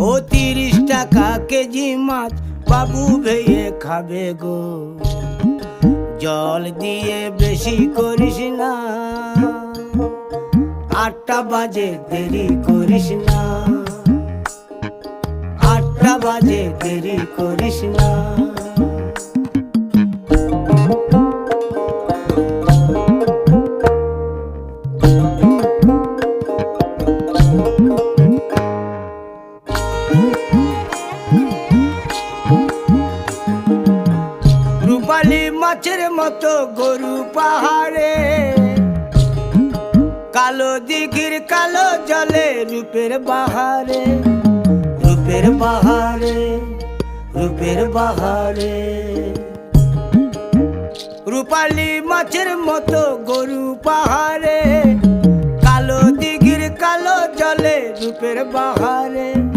ও 30 টাকা কেজি মাছ বাবু ভেয়ে খাবে গো। জল দিয়ে বেশি করিস না, 8টা বাজে দেরি করিস না, 8টা বাজে দেরি করিস না। রূপালী মাছের মতো গরু পাহাড়ে, কালো দিঘির কালো জলে রূপের বাহারে, রূপের বাহারে, রূপের বাহারে। রূপালী মাছের মতো গরু পাহাড়ে, কালো দিঘির কালো জলে রূপের বাহারে।